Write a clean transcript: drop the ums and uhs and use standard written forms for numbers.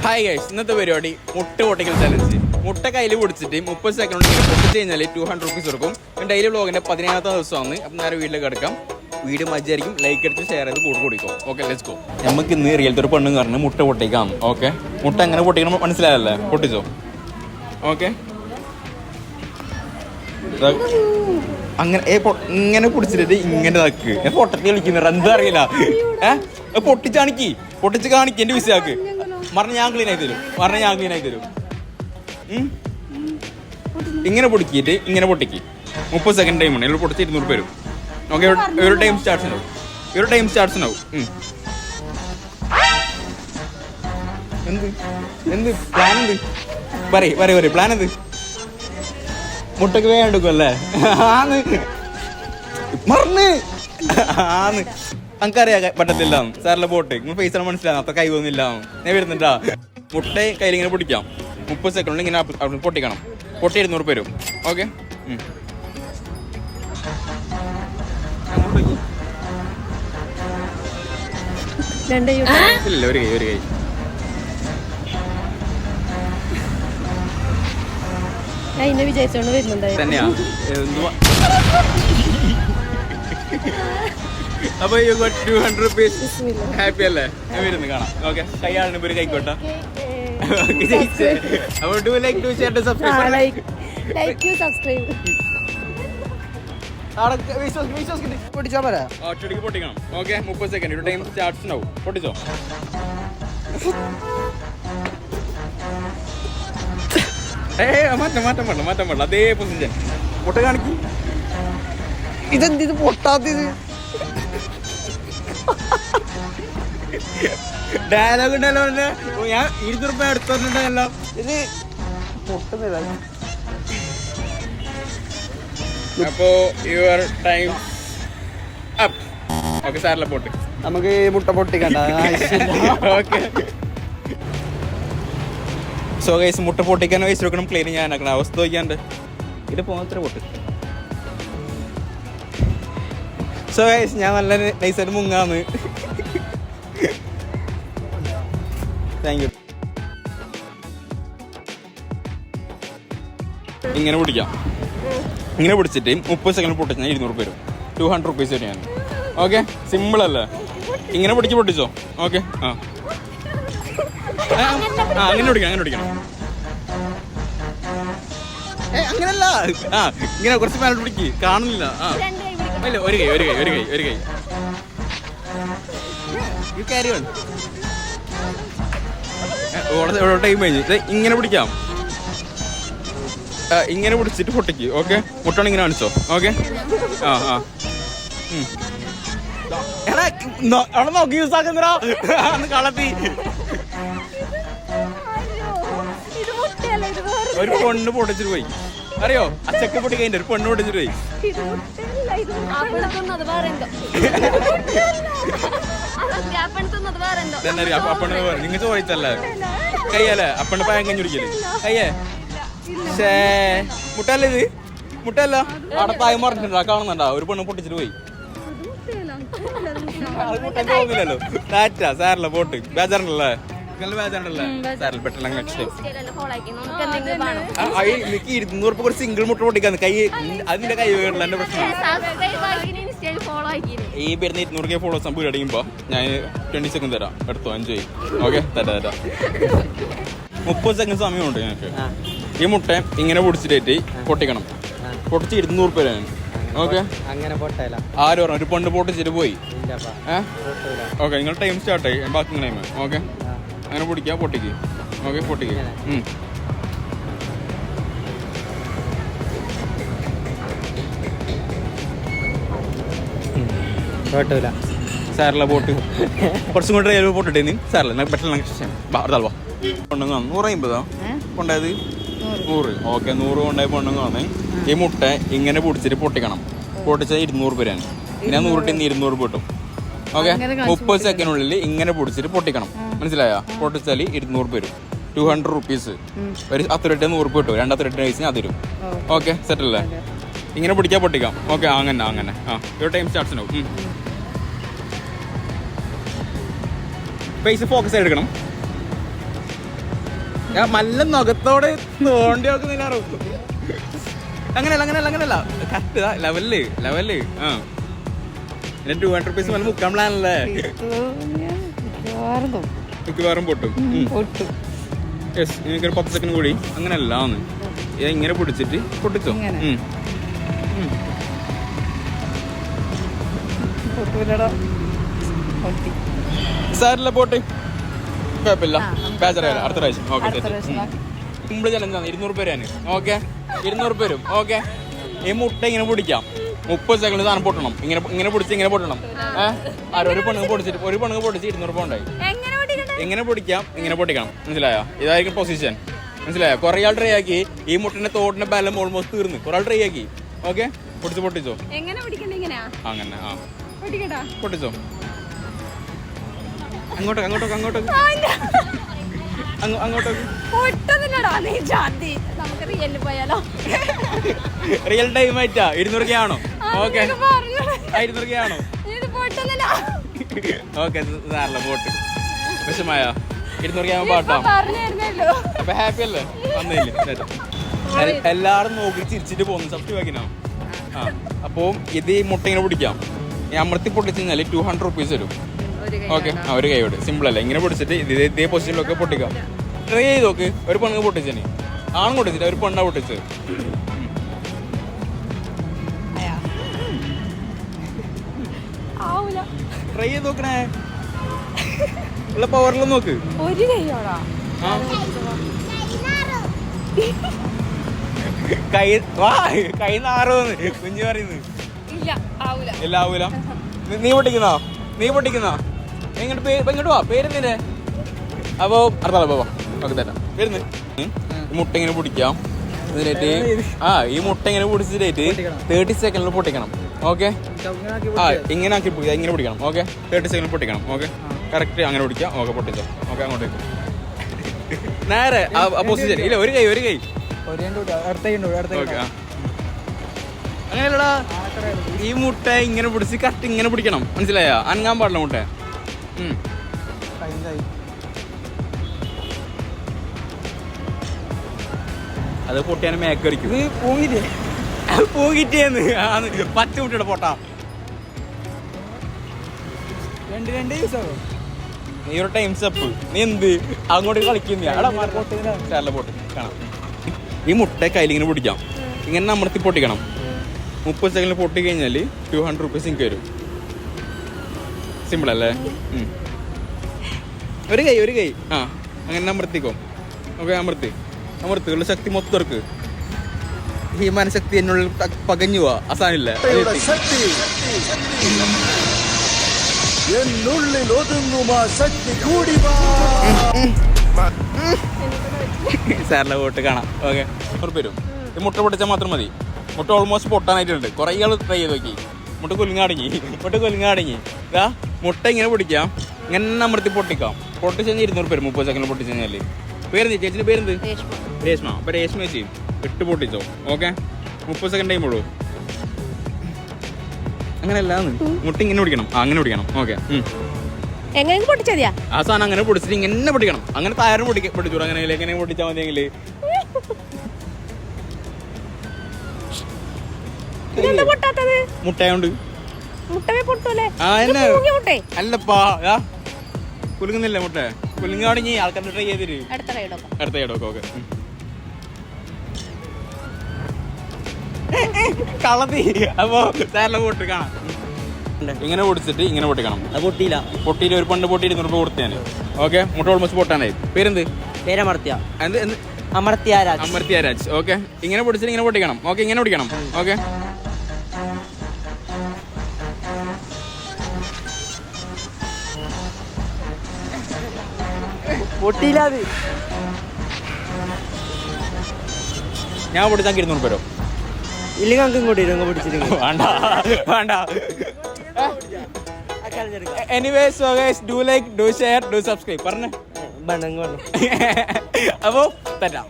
Hi guys, ഇന്നത്തെ പരിപാടി മുട്ട പൊട്ടിക്കൽ ചലഞ്ച്. മുട്ട കയ്യിൽ പിടിച്ചിട്ട് 30 സെക്കൻഡ് പൊട്ടിച്ച് കഴിഞ്ഞാൽ 200 റുപ്പീസ് കൊടുക്കും. ഡെയിലി വ്ളോഗിന്റെ 15ാമത്തെ ദിവസമാണ്. അപ്പം നേരെ വീട്ടിലേക്ക് കിടക്കാം. വീഡിയോ മജ്ജായിരിക്കും. ലൈക്ക് അടിച്ച് ഷെയർ ചെയ്ത് കൊടുക്കും. Okay, let's go. നമുക്ക് ഇന്ന് റിയൽത്തെ ഒരു പെണ്ണും കാരണം മുട്ട പൊട്ടിക്കാം. ഓക്കെ, മുട്ട എങ്ങനെ പൊട്ടിക്കണം മനസ്സിലായല്ലേ? പൊട്ടിച്ചോ. ഓക്കെ, അങ്ങനെ ഇങ്ങനെ പൊടിച്ചിട്ട് ഇങ്ങനെ നക്ക് പൊട്ടത്തി കളിക്കുന്ന എന്താ അറിയില്ല. പൊട്ടിച്ച് കാണിക്ക് എന്റെ വിസയാക്ക്. പറഞ്ഞ ഞാൻ ക്ലീൻ ആയി തരും. ഇങ്ങനെ പൊടിക്കിട്ട് ഇങ്ങനെ പൊട്ടിക്ക്. 30 സെക്കൻഡ് ടൈം ഉണ്ട്. ഇവിടെ പൊട്ടിച്ച് 200 രൂപ വരും. ഓക്കെ, ഒരു ടൈം സ്റ്റാർട്ട്സ് ഉണ്ടാവും. എന്ത് പ്ലാൻ എന്ത് പറയ് പ്ലാൻ എന്ത്? മുട്ടക്ക് വേണ്ടെടുക്കും അല്ലേ? നമുക്കറിയാം പറ്റത്തില്ല. സാറിലെ പോട്ട് പൈസ മനസ്സിലാവും. അത്ര കൈ പോകുന്നില്ല. ഞാൻ വരുന്നുണ്ടാ. മുട്ട കയ്യിൽ ഇങ്ങനെ പൊടിക്കാം. 30 സെക്കൻഡിൽ ഇങ്ങനെ പൊട്ടിക്കണം. പൊട്ടി 200 രൂപ വരും. ഓക്കെ, ഇല്ല, ഒരു കൈ വിചാരിച്ചോണ്ട് തന്നെയാ. അപ്പൊ 200 റുപ്പീസ് ഹാപ്പി അല്ലേ? ഞാൻ വരുന്നു കാണാം. ഓക്കെ, കൈയാളിന് ഒരു കൈക്കോട്ടെ. അപ്പൊ do like to share to subscribe. പൊട്ടിക്കണം. ഓക്കെ, 30 സെക്കൻഡ് ഒരു ടൈം സ്റ്റാർട്ട്സ് ഉണ്ടാവും. പൊട്ടിച്ചോ. മാറ്റം പാടില്ല. അതേ പൊസിഷൻ. പൊട്ട കാണിക്കും. ഇതെന്ത് പൊട്ടാത്തത്? ഡയലോഗ് ഉണ്ടല്ലോ. ഞാൻ 200 രൂപ എടുത്തോണ്ടല്ലോ. ഇത് പൊട്ടുന്നില്ല. അപ്പോ യുവർ ടൈം അപ്പ്. ഓക്കെ, സാറിലെ പോട്ട്. നമുക്ക് മുട്ട പൊട്ടിക്കണ്ട. ഓക്കെ, സോ ഗൈസ്, മുട്ട പൊട്ടിക്കാൻ വയസ്സ് വെക്കണം. ക്ലീൻ ചെയ്യാനാക്കണം. അവസ്ഥ നോക്കിയാണ്ട് ഇത് പോത്ര പൊട്ട്. സോ ഗൈസ്, ഞാൻ നല്ല നൈസായിട്ട് മുങ്ങാന്ന്. Thank you. ഇങ്ങനെ പിടിക്കാം. ഇങ്ങനെ പിടിച്ചിട്ട് 30 സെക്കൻഡ് പൊട്ടിച്ചാൽ 200 രൂപ വരും. 200 റുപ്പീസ് വരെയാണ്. ഓക്കെ, സിമ്പിൾ അല്ലേ? ഇങ്ങനെ പൊട്ടിച്ചോ. ഓക്കെ, അങ്ങനെ പിടിക്കണം. അങ്ങനല്ല, ഇങ്ങനെ കുറച്ച് മേലോട്ട് പിടിക്ക്. കാണുന്നില്ല. അല്ല, ഒരു കൈ യു ക്യാരി ഓൺ. ടൈം കഴിഞ്ഞ് ഇങ്ങനെ പിടിക്കാം. ഇങ്ങനെ പിടിച്ചിട്ട് പൊട്ടിക്ക്. ഓക്കെ, മുട്ടണം ഇങ്ങനെ കാണിച്ചോ. ഓക്കെ, അവിടെ നോക്കി യൂസ് ആക്കുന്നോ കളത്തി. ഒരു പെണ്ണ് പൊട്ടിച്ചിട്ട് പോയി. അറിയോ? അച്ചക്ക പൊട്ടി കഴിഞ്ഞ ഒരു പെണ്ണ് പൊട്ടിച്ചിട്ട് പോയി. നിങ്ങൾ ചോദിച്ചല്ലേ കയ്യല്ലേ? അപ്പണ് പായം കഞ്ഞി കുടിക്കല് കയ്യേ. മുട്ടല്ല ഇത്, മുട്ടല്ല. അവിടെ പായം പറഞ്ഞിട്ടുണ്ടോ? കാണുന്നുണ്ടോ? ഒരു പെണ്ണ് പൊട്ടിച്ചിട്ട് പോയി. തോന്നില്ലല്ലോ. ടാറ്റാ സാറില്ല പോട്ട്. ബേജാറുണ്ടല്ലേ? സാറിൽ പെട്ടെന്ന് എനിക്ക് 200 രൂപ സിംഗിൾ മുട്ട പൊട്ടിക്കാന്ന്. കൈ അതിന്റെ കൈ വീടില്ല. എന്റെ പ്രശ്നം ഈ വരുന്ന 200K ഫോളോവേഴ്സ് നമുക്ക് അടിക്കുമ്പോ ഞാൻ 20 സെക്കൻഡ് തരാം. എടുത്തോ, എൻജോയ്. ഓക്കെ, തരാം. 30 സെക്കൻഡ് സമയമുണ്ട് ഞങ്ങൾക്ക്. ഈ മുട്ട ഇങ്ങനെ പൊടിച്ചിട്ട് പൊട്ടിക്കണം. പൊട്ടിച്ച് 200 രൂപ വരെയാണ്. ഓക്കെ, അങ്ങനെ പൊട്ടല. ആര് പറഞ്ഞു? ഒരു പെണ്ണ് പൊട്ടിച്ചിട്ട് പോയി. ഓക്കെ, നിങ്ങൾ ടൈം സ്റ്റാർട്ട് ആയി. ബാക്കി ടൈം. ഓക്കെ, അങ്ങനെ പൊട്ടിക്കുക. പൊട്ടിക്ക്. ഓക്കെ, പൊട്ടിക്ക്. സാറിലെ പോട്ട് കുറച്ചും കൂടെ പൊട്ടിട്ടേ സാറില്ല പെട്ടെന്ന് പൊണ്ണുങ്ങ 150 കൊണ്ടായത് 100. ഓക്കെ, 100 കൊണ്ടായി പൊണ്ണുങ്ങ വന്നേ. ഈ മുട്ട ഇങ്ങനെ പൊടിച്ചിട്ട് പൊട്ടിക്കണം. പൊട്ടിച്ചാൽ 200 രൂപയാണ്. പിന്നെ 100 ടീന്ന് 200 രൂപ കിട്ടും. ഓക്കെ, 30 സെക്കൻഡിനുള്ളിൽ ഇങ്ങനെ പൊടിച്ചിട്ട് പൊട്ടിക്കണം. മനസ്സിലായോ? പൊട്ടിച്ചാൽ 200 രൂപ വരും. 200 റുപ്പീസ്. ഒരു 10 രൂപ 100 രൂപ കിട്ടും. 2 പൈസ അത് തരും. ഓക്കെ, സെറ്റല്ലേ? ഇങ്ങനെ പൊട്ടിക്കാം. ഓക്കെ, അങ്ങനെ. ഒരു ടൈം സ്റ്റാർട്ട്സ് ഉണ്ടാവും. ഫേസ് ഫോക്കസ് എടുക്കണം. ഞാൻ മല്ല നഖത്തോടെ തോണ്ടി നോക്കുന്നില്ല. അങ്ങനെയല്ല കറക്റ്റ് ലെവല്. ആ പിന്നെ 200 റുപ്പീസ് മല്ല മുക്കാൻ പ്ലാനല്ലേ? മിക്കവാറും പൊട്ടും. യെസ്, എനിക്കൊരു 10 സെക്കൻഡ് കൂടി. അങ്ങനെയല്ല ഇങ്ങനെ പിടിച്ചിട്ട് പൊട്ടിച്ചോ. സാറില്ല പോട്ട് കുഴപ്പമില്ല. ബേജറില്ല, അടുത്ത പ്രാവശ്യം. Okay, simple ചലഞ്ചാണ്. 200 പേരാണ്. ഓക്കെ, 200 പേരും. ഓക്കെ, ഈ മുട്ട ഇങ്ങനെ പിടിക്കാം. 30 സെക്കൻഡ് സാധനം പൊട്ടണം. ഇങ്ങനെ പിടിച്ച് ഇങ്ങനെ പൊട്ടണം. ഒരു പെണ്ണുങ്ങൾ പൊടിച്ചിട്ട് 200 രൂപ ഉണ്ടായി. എങ്ങനെ പൊടിക്കാം, ഇങ്ങനെ പൊട്ടിക്കണം. മനസ്സിലായോ? ഇതായിരിക്കും പൊസിഷൻ. മനസ്സിലായോ? കുറെ ആൾ ട്രൈ ആക്കി. ഈ മുട്ടിന്റെ തോട്ടിന്റെ ബലം ഓൾമോസ്റ്റ് തീർന്ന്. കുറെ ആൾ ട്രൈ ആക്കി. ഓക്കെ, പൊട്ടിച്ചോ. അങ്ങനെ പൊട്ടിച്ചോ. അങ്ങോട്ടേക്ക്. റിയൽ ടൈം ആയിട്ടാ 200 ആണോ? ഓക്കെ, 200 ആണോ? Okay, സാറല്ല pot. വിഷമായ 200 പാട്ടാ. അപ്പൊ ഹാപ്പി അല്ലേ? വന്നില്ലേ? എല്ലാരും നോക്കി ചിരിച്ചിട്ട് പോകുന്നു. സബ്സ്ക്രൈബ് ആക്കിനോ? അപ്പൊ ഇത് ഈ മുട്ട ഇങ്ങനെ പിടിക്കാം. അമർത്തി പൊട്ടിച്ചു കഴിഞ്ഞാൽ 200 റുപ്പീസ് വരും. ഓക്കെ, ഒരു കൈയോട്. സിമ്പിൾ അല്ലേ? ഇങ്ങനെ പൊടിച്ചിട്ട് ഇതേ പൊസിഷനിലൊക്കെ പൊട്ടിക്കാം. ട്രൈ ചെയ്ത് നോക്ക്. ഒരു പെണ്ണ് പൊട്ടിച്ചേനെ, ആണും പൊട്ടിച്ചിട്ട് ഒരു പെണ്ണ പൊട്ടിച്ചത്. ട്രൈ ചെയ്ത് നോക്കണേ. ഉള്ള പവറിലും നോക്ക്. കൈ നാറോന്ന് കുഞ്ഞു പറയുന്നത്. ഇല്ല, ആവൂല. നീ പൊട്ടിക്കുന്നോ? ഇങ്ങോട്ട് വാ. പേരെന്തിന്റെ? അപ്പോ അടുത്ത ഓക്കെ തരാം. പേരുന്ന് മുട്ട ഇങ്ങനെ പിടിക്കാം. ഇതിനായിട്ട് ഈ മുട്ട ഇങ്ങനെ പിടിച്ചിട്ട് 30 സെക്കൻഡിൽ പൊട്ടിക്കണം. ഓക്കെ, ഇങ്ങനെ ആക്കി ഇങ്ങനെ പിടിക്കണം. ഓക്കെ, 30 സെക്കൻഡിൽ പൊട്ടിക്കണം. ഓക്കെ, കറക്റ്റ് അങ്ങനെ പിടിക്കാം. ഓക്കെ, പൊട്ടിച്ചോ. ഓക്കെ, അങ്ങോട്ടേക്ക് നേരെ പൊസിഷൻ. ഇല്ല, ഒരു കൈ. അങ്ങനെയല്ലടാ, ഈ മുട്ട ഇങ്ങനെ പിടിച്ച് കറക്റ്റ് ഇങ്ങനെ പിടിക്കണം. മനസ്സിലായോ? അനങ്ങാൻ പാടില്ല മുട്ട. അത് പൊട്ടിയാനും മേക്കടിക്കും. പൂങ്ങിറ്റേന്ന് പച്ച മുട്ടയുടെ പൊട്ടാ. നീ ഒരു ടൈം സ്റ്റെപ്പ്. നീ എന്ത് അങ്ങോട്ട് കളിക്കുന്ന പോട്ട് കാണാം. ഈ മുട്ട കയ്യിലിങ്ങനെ പിടിക്കാം. ഇങ്ങനെ അമർത്തി പൊട്ടിക്കണം. 30 സെക്കൻഡിൽ പൊട്ടി കഴിഞ്ഞാൽ 200 റുപ്പീസ് എനിക്ക് വരും. സിമ്പിൾ അല്ലേ? ഒരു കൈ. അങ്ങനെ അമർത്തിക്കോ. ഓക്കെ, അമർത്തുള്ള ശക്തി മൊത്തർക്ക്. ഈ മനഃശക്തി എന്നുള്ളിൽ പകഞ്ഞു പോവാ. അസാനില്ല. സാറിലെ പോട്ട് കാണാം. ഓക്കെ, വരും. ഈ മുട്ട പൊട്ടിച്ചാൽ മാത്രം മതി. മുട്ട ഓൾമോസ്റ്റ് പൊട്ടാനായിട്ടുണ്ട്. കുറേ ആൾ ട്രൈ ചെയ്ത് നോക്കി. മുട്ട കൊലുങ്ങാടങ്ങി. ഇതാ മുട്ട ഇങ്ങനെ പൊടിക്കാം. ഇങ്ങനെ അമർത്തി പൊട്ടിക്കാം. പൊട്ടിച്ച് കഴിഞ്ഞാൽ 200 പേര് 30 സെക്കൻഡ് പൊട്ടിച്ച് കഴിഞ്ഞാൽ. പേരെന്ത്? ചേച്ചിന്റെ പേരെന്ത്? രേഷ്മ. അപ്പൊ രേഷ്മ ചേച്ചി ഇട്ട് പൊട്ടിച്ചോ. ഓക്കെ, 30 സെക്കൻഡ് ടൈം ഉള്ളൂ. അങ്ങനെയല്ല, മുട്ട ഇങ്ങനെ പിടിക്കണം. അങ്ങനെ പിടിക്കണം. ഓക്കെ, ആ സാധനം അങ്ങനെ പൊടിച്ചിട്ട് ഇങ്ങനെ പൊട്ടിക്കണം. അങ്ങനെ താരം പൊട്ടിച്ചു. അങ്ങനെ എങ്ങനെ പൊട്ടിച്ചാൽ മതിയെങ്കിൽ മുട്ടയുണ്ട്. അല്ലപ്പാ, കുലുങ്ങുന്നില്ല മുട്ട. കുലുങ്ങാണെങ്കിൽ ആൾക്കാരുടെ ട്രൈ ചെയ്തിട്ട് അടുത്ത ഇടമൊക്കെ. ഓക്കെ, കളത്തി. അപ്പൊ സാറിലെ പോട്ട് കാണാം. ഇങ്ങനെ പൊടിച്ചിട്ട് ഇങ്ങനെ പൊട്ടിക്കണം. അത് പൊട്ടിയില്ല. ഒരു പണ്ട് പൊട്ടി 200 രൂപ കൊടുത്തു ഞാൻ. ഓക്കെ, മുട്ട ഓൾമോസ്റ്റ് പൊട്ടാനായി. പേരെന്ത്? അമർത്യാരാജ്. ഓക്കെ, ഇങ്ങനെ പൊടിച്ചിട്ട് ഇങ്ങനെ പൊട്ടിക്കണം. ഓക്കെ, ഇങ്ങനെ പൊടിക്കണം. ഓക്കെ, പൊട്ടിയില്ല. ഞാൻ പൊടിച്ചാൽ 200 പേരോ? ഇല്ലെങ്കിൽ ഇങ്ങോട്ട് പിടിച്ചിട്ട് വേണ്ട. Anyway, so guys, do like, do share, do subscribe. പറഞ്ഞേ. അപ്പോ തരാം.